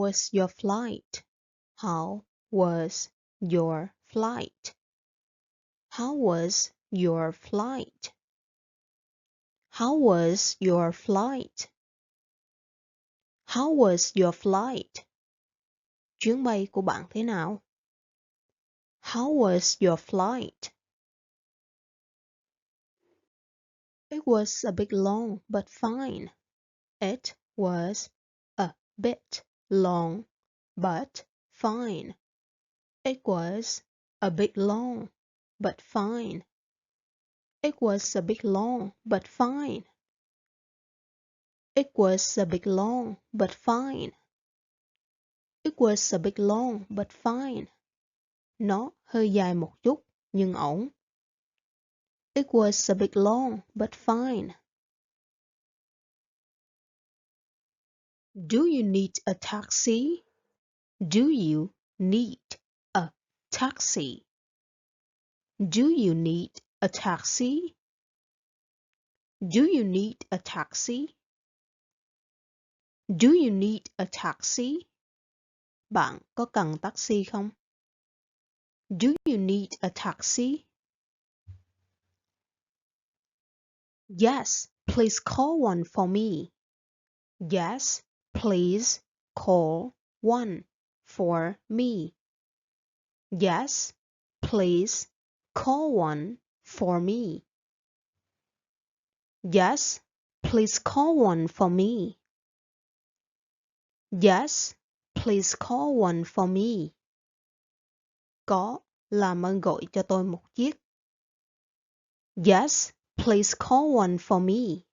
was your flight? How was your flight? How was your flight? How was your flight? How was your flight? Chuyến bay của bạn thế nào? How was your flight? It was a bit long, but fine. It was a bit long, but fine. It was a bit long, but fine. It was a bit long, but fine. It was a bit long, but fine. It was a bit long, but fine. Nó hơi dài một chút, nhưng ổn. It was a bit long, but fine. Do you need a taxi? Do you need a taxi? Do you need a taxi? Do you need a taxi? Do you need a taxi? Bạn có cần taxi không? Do you need a taxi? Yes, please call one for me. Yes, please call one for me. Yes, please call one for me. Yes, please call one for me. Yes, please call one for me. Có, làm ơn gọi cho tôi một chiếc. Yes, please call one for me.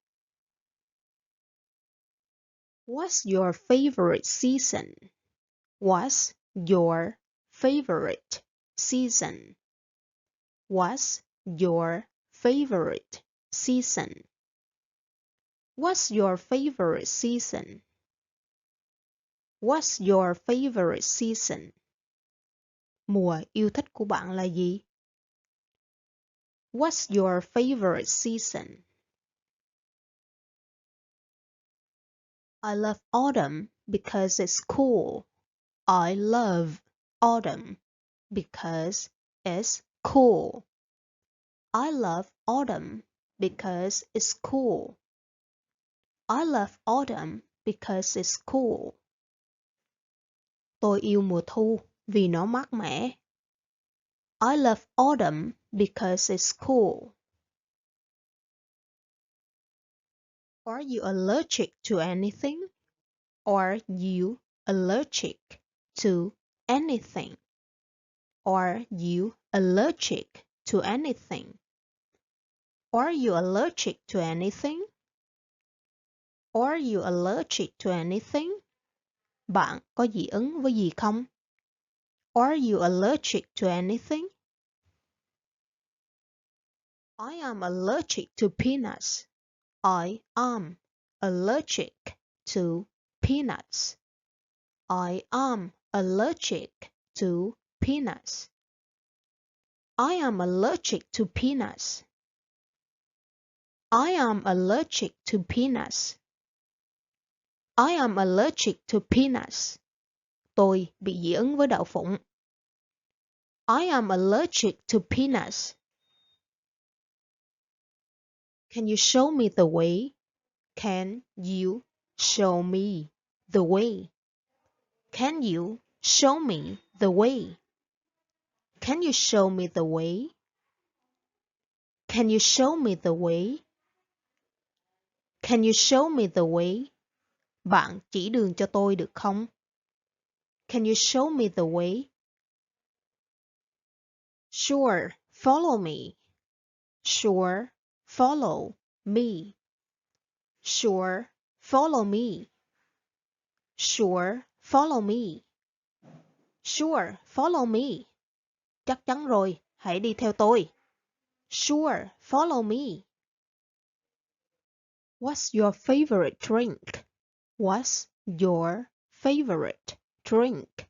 What's your favorite season? What's your favorite season? What's your favorite season? What's your favorite season? What's your favorite season? Mùa yêu thích của bạn là gì? What's your favorite season? I love autumn because it's cool. I love autumn because it's cool. I love autumn because it's cool. I love autumn because it's cool. Tôi yêu mùa thu vì nó mát mẻ. I love autumn because it's cool. Are you allergic to anything? Are you allergic to anything? Are you allergic to anything? Are you allergic to anything? Are you allergic to anything? Bạn có dị ứng với gì không? Are you allergic to anything? I am allergic to peanuts. I am allergic to peanuts. I am allergic to peanuts. I am allergic to peanuts. I am allergic to peanuts. I am allergic to peanuts. Tôi bị dị ứng với đậu phụng. I am allergic to peanuts. Can you show me the way? Can you show me the way? Can you show me the way? Can you show me the way? Can you show me the way? Can you show me the way? Bạn chỉ đường cho tôi được không? Can you show me the way? Sure, follow me. Sure, follow me. Sure, follow me. Sure, follow me. Sure, follow me. Chắc chắn rồi, hãy đi theo tôi. Sure, follow me. What's your favorite drink? What's your favorite drink?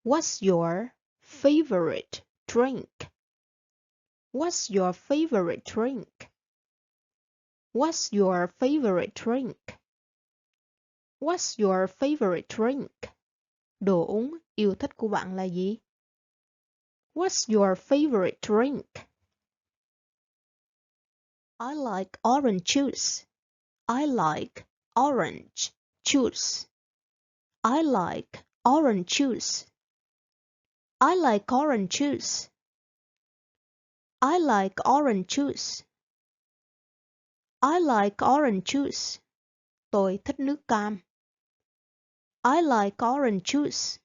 What's your favorite drink? What's your favorite drink? What's your favorite drink? What's your favorite drink? đồ uống yêu thích của bạn là gì? What's your favorite drink? I like orange juice. I like orange juice. I like orange juice. I like orange juice. I like orange juice. I like orange juice. Tôi thích nước cam. I like orange juice.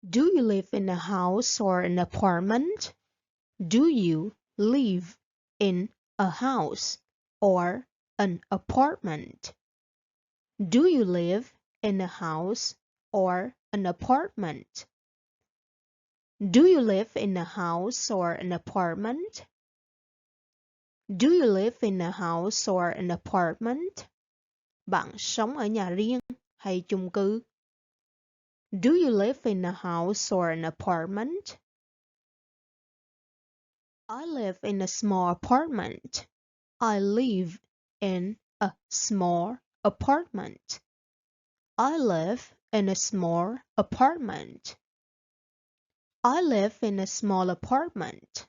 Do you live in a house or an apartment? Do you live in a house or an apartment? Do you live in a house or an apartment? Do you live in a house or an apartment? Do you live in a house or an apartment? Bạn sống ở nhà riêng hay chung cư? Do you live in a house or an apartment? I live in a small apartment. I live in a small apartment. I live in a small apartment. I live in a small apartment.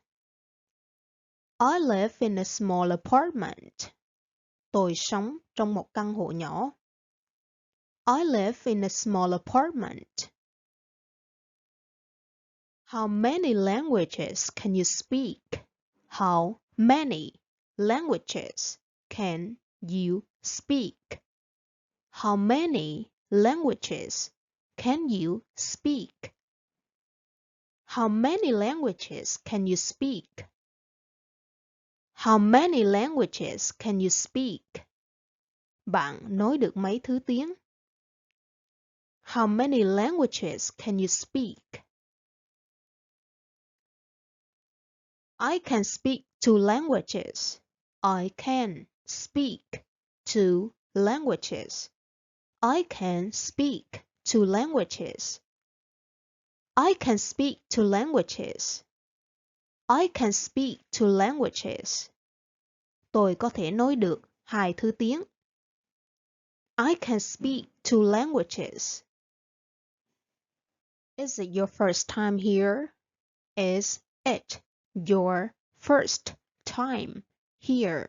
I live in a small apartment. Tôi sống trong một căn hộ nhỏ. I live in a small apartment. How many languages can you speak? How many languages can you speak? How many languages can you speak? How many languages can you speak? How many languages can you speak? Bạn nói được mấy thứ tiếng? How many languages can you speak? I can speak 2 languages. I can speak 2 languages. I can speak 2 languages. I can speak 2 languages. I can speak 2 languages. Tôi có thể nói được 2 thứ tiếng. I can speak 2 languages. Is it your first time here? Is it your first time here?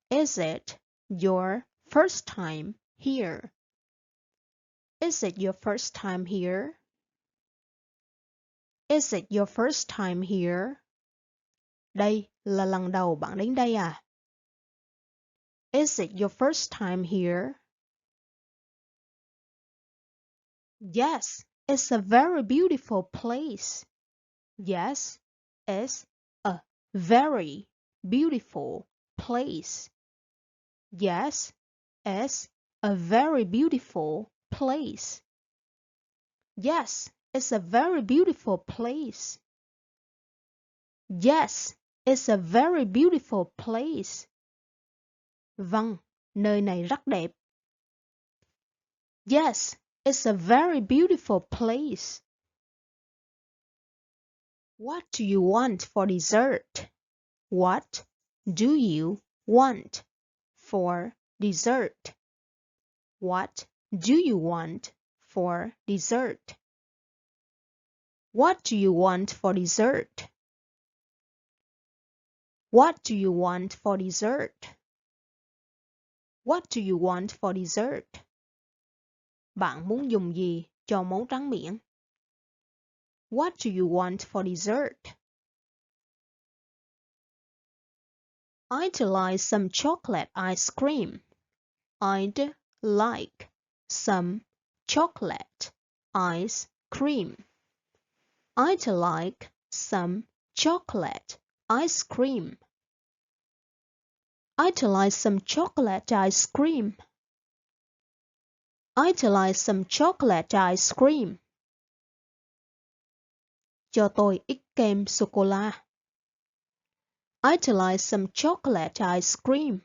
Is it your first time here? Is it your first time here? Is it your first time here? Đây là lần đầu bạn đến đây à? Is it your first time here? Yes, it's a very beautiful place. Yes, it's a very beautiful place. Yes, it's a very beautiful place. Yes, it's a very beautiful place. Yes, it's a very beautiful place. Vâng, nơi này rất đẹp. Yes, it's a very beautiful place. What do you want for dessert? What do you want for dessert? What do you want for dessert? What do you want for dessert? What do you want for dessert? What do you want for dessert? Bạn muốn dùng gì cho món tráng miệng? What do you want for dessert? I'd like some chocolate ice cream. I'd like some chocolate ice cream. I'd like some chocolate ice cream. I'd like some chocolate ice cream. I'd like some chocolate ice cream. Cho tôi ít kem sô-cô-la. I'd like some chocolate ice cream.